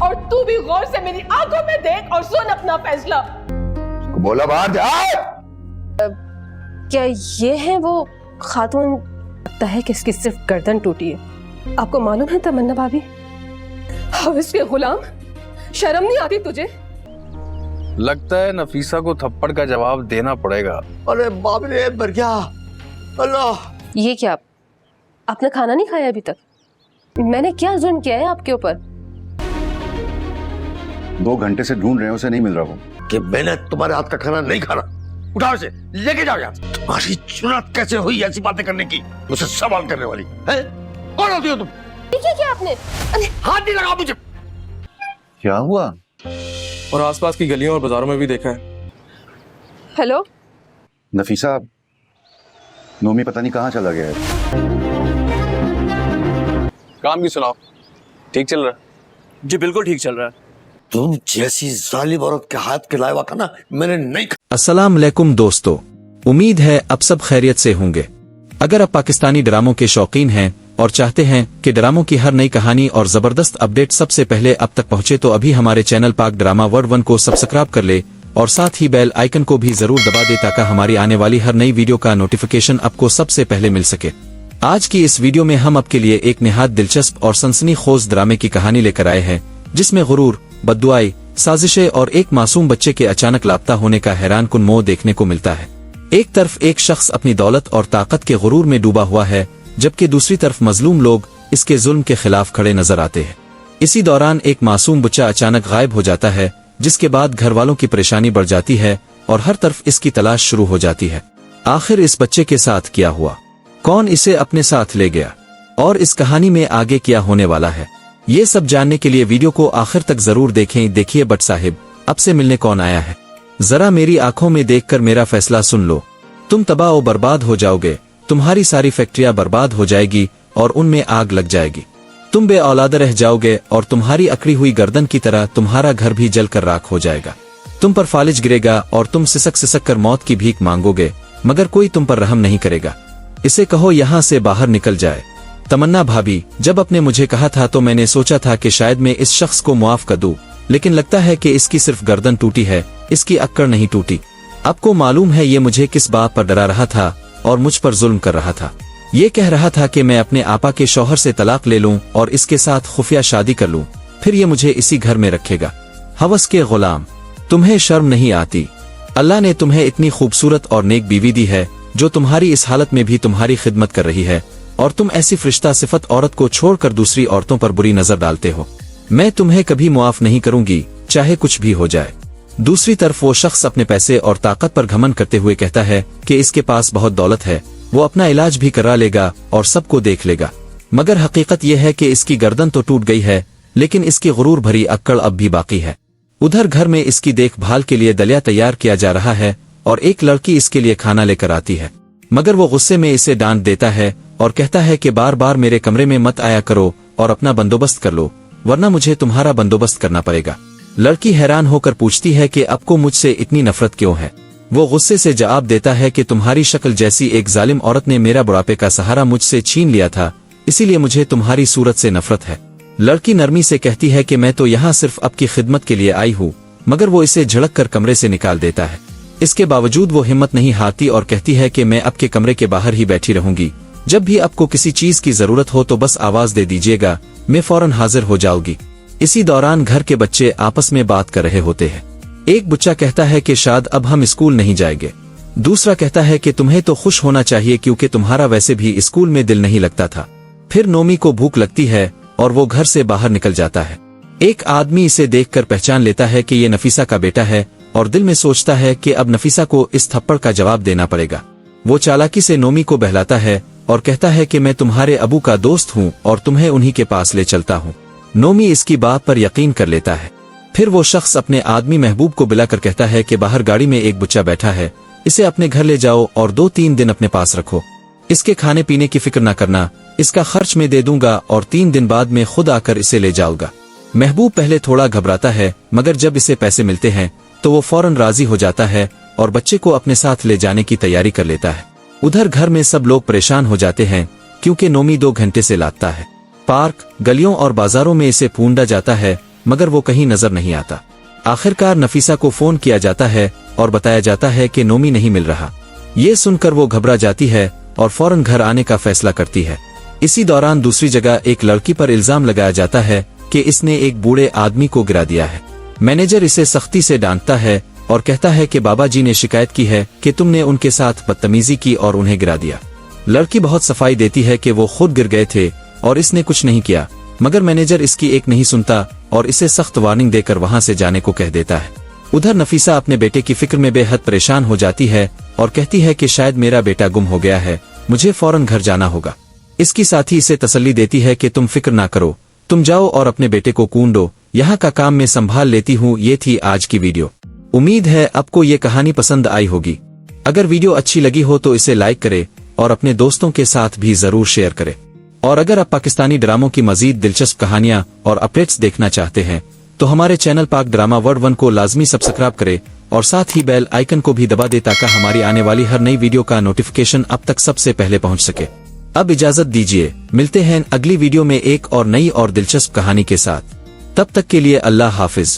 और तू भी गौर से मेरी आंखों में देख और सुन अपना फैसला। बोला बाहर जा। क्या ये है वो खातून? लगता है कि इसकी सिर्फ गर्दन टूटी है। आपको मालूम है तमन्ना भाभी, हवस के गुलाम, शर्म नहीं आती तुझे? लगता है नफीसा को थप्पड़ का जवाब देना पड़ेगा। अरे बाप रे, मर गया। अल्लाह। ये क्या, आपने खाना नहीं खाया अभी तक? मैंने क्या जुल्म किया है आपके ऊपर? 2 घंटे से ढूंढ रहे हैं, उसे नहीं मिल रहा वो। कि मैंने तुम्हारे हाथ का खाना नहीं खाना। उठाओ इसे, लेके जाओ यहाँ। तुम्हारी जुर्रत कैसे हुई ऐसी बातें करने की, मुझसे सवाल करने वाली है? कौन होती हो तुम? देखिए क्या आपने? हाथ नहीं लगाओ मुझे। क्या हुआ? और आसपास की गलियों और बाजारों में भी देखा है। हेलो नफीसा, नोमी पता नहीं कहाँ चला गया है। काम की सुनाओ, ठीक चल रहा है? जी बिल्कुल ठीक चल रहा है। तुम जैसी जालिम औरत के हाथ के लावा खाना मैंने नहीं। अस्सलाम वालेकुम दोस्तों, उम्मीद है अब सब खैरियत से होंगे। अगर आप पाकिस्तानी ड्रामों के शौकीन हैं और चाहते हैं कि ड्रामों की हर नई कहानी और जबरदस्त अपडेट सबसे पहले अब तक पहुंचे तो अभी हमारे चैनल पाक ड्रामा वर्ल्ड 1 को सब्सक्राइब कर ले और साथ ही बेल आइकन को भी जरूर दबा दे ताकि हमारी आने वाली हर नई वीडियो का नोटिफिकेशन आपको सबसे पहले मिल सके। आज की इस वीडियो में हम आपके लिए एक निहायत दिलचस्प और सनसनीखेज ड्रामे की कहानी लेकर आए हैं, जिसमें गुरूर, बद्दुआई, साजिशें और एक मासूम बच्चे के अचानक लापता होने का हैरानकुन मोड़ देखने को मिलता है। एक तरफ एक शख्स अपनी दौलत और ताकत के गुरूर में डूबा हुआ है, जबकि दूसरी तरफ मजलूम लोग इसके जुल्म के खिलाफ खड़े नजर आते हैं। इसी दौरान एक मासूम बच्चा अचानक गायब हो जाता है, जिसके बाद घर वालों की परेशानी बढ़ जाती है और हर तरफ इसकी तलाश शुरू हो जाती है। आखिर इस बच्चे के साथ क्या हुआ, कौन इसे अपने साथ ले गया और इस कहानी में आगे क्या होने वाला है, ये सब जानने के लिए वीडियो को आखिर तक जरूर देखें। देखिए बट साहिब, अब से मिलने कौन आया है, जरा मेरी आंखों में देखकर मेरा फैसला सुन लो। तुम तबाह और बर्बाद हो जाओगे, तुम्हारी सारी फैक्ट्रियां बर्बाद हो जाएगी और उनमें आग लग जाएगी। तुम बे औलाद रह जाओगे और तुम्हारी अकड़ी हुई गर्दन की तरह तुम्हारा घर भी जलकर राख हो जाएगा। तुम पर फालिज गिरेगा और तुम सिसक कर मौत की भीख मांगोगे, मगर कोई तुम पर रहम नहीं करेगा। इसे कहो यहाँ से बाहर निकल जाए। तमन्ना भाभी, जब आपने मुझे कहा था तो मैंने सोचा था कि शायद मैं इस शख्स को मुआफ कर दूं, लेकिन लगता है कि इसकी सिर्फ गर्दन टूटी है, इसकी अक्कड़ नहीं टूटी। आपको मालूम है ये मुझे किस बात पर डरा रहा था और मुझ पर जुल्म कर रहा था। ये कह रहा था कि मैं अपने आपा के शौहर से तलाक ले लूं और इसके साथ खुफिया शादी कर लूं, फिर ये मुझे इसी घर में रखेगा। हवस के गुलाम, तुम्हें शर्म नहीं आती? अल्लाह ने तुम्हें इतनी खूबसूरत और नेक बीवी दी है जो तुम्हारी इस हालत में भी तुम्हारी खिदमत कर रही है, और तुम ऐसी फरिश्ता सिफत औरत को छोड़कर दूसरी औरतों पर बुरी नजर डालते हो। मैं तुम्हें कभी मुआफ नहीं करूंगी, चाहे कुछ भी हो जाए। दूसरी तरफ वो शख्स अपने पैसे और ताकत पर घमंड करते हुए कहता है कि इसके पास बहुत दौलत है, वो अपना इलाज भी करा लेगा और सबको देख लेगा, मगर हकीकत यह है कि इसकी गर्दन तो टूट गई है, लेकिन इसकी गुरूर भरी अक्कड़ अब भी बाकी है। उधर घर में इसकी देखभाल के लिए दलिया तैयार किया जा रहा है और एक लड़की इसके लिए खाना लेकर आती है, मगर वो गुस्से में इसे डांट देता है और कहता है कि बार बार मेरे कमरे में मत आया करो और अपना बंदोबस्त कर लो, वरना मुझे तुम्हारा बंदोबस्त करना पड़ेगा। लड़की हैरान होकर पूछती है कि आपको मुझसे इतनी नफरत क्यों है। वो गुस्से से जवाब देता है कि तुम्हारी शक्ल जैसी एक जालिम औरत ने मेरा बुढ़ापे का सहारा मुझसे छीन लिया था, इसीलिए मुझे तुम्हारी सूरत से नफरत है। लड़की नरमी से कहती है कि मैं तो यहाँ सिर्फ आपकी खिदमत के लिए आई हूँ, मगर वो इसे झड़क कर कमरे से निकाल देता है। इसके बावजूद वो हिम्मत नहीं हारती और कहती है कि मैं आपके कमरे के बाहर ही बैठी रहूंगी, जब भी आपको किसी चीज की जरूरत हो तो बस आवाज दे दीजिएगा, मैं फौरन हाजिर हो जाऊंगी। इसी दौरान घर के बच्चे आपस में बात कर रहे होते हैं। एक बच्चा कहता है कि शायद अब हम स्कूल नहीं जाएंगे। दूसरा कहता है कि तुम्हें तो खुश होना चाहिए क्योंकि तुम्हारा वैसे भी स्कूल में दिल नहीं लगता था। फिर नोमी को भूख लगती है और वो घर से बाहर निकल जाता है। एक आदमी इसे देखकर पहचान लेता है कि ये नफीसा का बेटा है और दिल में सोचता है कि अब नफीसा को इस थप्पड़ का जवाब देना पड़ेगा। वो चालाकी से नोमी को बहलाता है और कहता है कि मैं तुम्हारे अबू का दोस्त हूँ और तुम्हें उन्हीं के पास ले चलता हूँ। नोमी इसकी बात पर यकीन कर लेता है। फिर वो शख्स अपने आदमी महबूब को बुलाकर कहता है कि बाहर गाड़ी में एक बच्चा बैठा है, इसे अपने घर ले जाओ और 2-3 दिन अपने पास रखो। इसके खाने पीने की फिक्र न करना, इसका खर्च में दे दूंगा और 3 दिन बाद में खुद आकर इसे ले जाऊंगा। महबूब पहले थोड़ा घबराता है, मगर जब इसे पैसे मिलते हैं तो वो फौरन राजी हो जाता है और बच्चे को अपने साथ ले जाने की तैयारी कर लेता है। उधर घर में सब लोग परेशान हो जाते हैं क्योंकि नोमी 2 घंटे से लापता है। पार्क, गलियों और बाजारों में इसे ढूंढा जाता है, मगर वो कहीं नजर नहीं आता। आखिरकार नफीसा को फोन किया जाता है और बताया जाता है कि नोमी नहीं मिल रहा। ये सुनकर वो घबरा जाती है और फौरन घर आने का फैसला करती है। इसी दौरान दूसरी जगह एक लड़की पर इल्जाम लगाया जाता है कि इसने एक बूढ़े आदमी को गिरा दिया है। मैनेजर इसे सख्ती से डांटता है और कहता है कि बाबा जी ने शिकायत की है कि तुमने उनके साथ बदतमीजी की और उन्हें गिरा दिया। लड़की बहुत सफाई देती है कि वो खुद गिर गए थे और इसने कुछ नहीं किया, मगर मैनेजर इसकी एक नहीं सुनता और इसे सख्त वार्निंग देकर वहां से जाने को कह देता है। उधर नफीसा अपने बेटे की फिक्र में बेहद परेशान हो जाती है और कहती है कि शायद मेरा बेटा गुम हो गया है, मुझे फौरन घर जाना होगा। इसकी साथी इसे तसल्ली देती है कि तुम फिक्र ना करो, तुम जाओ और अपने बेटे को कूंढो, यहाँ का काम मैं संभाल लेती हूँ। ये थी आज की वीडियो। उम्मीद है आपको ये कहानी पसंद आई होगी। अगर वीडियो अच्छी लगी हो तो इसे लाइक करे और अपने दोस्तों के साथ भी जरूर शेयर करे। और अगर आप पाकिस्तानी ड्रामों की मजीद दिलचस्प कहानियां और अपडेट्स देखना चाहते हैं तो हमारे चैनल पाक ड्रामा वर्ल्ड 1 को लाजमी सब्सक्राइब करे और साथ ही बेल आइकन को भी दबा दे ताकि हमारी आने वाली हर नई वीडियो का नोटिफिकेशन अब तक सबसे पहले पहुंच सके। अब इजाजत दीजिए, मिलते हैं अगली वीडियो में एक और नई और दिलचस्प कहानी के साथ। तब तक के लिए अल्लाह हाफिज।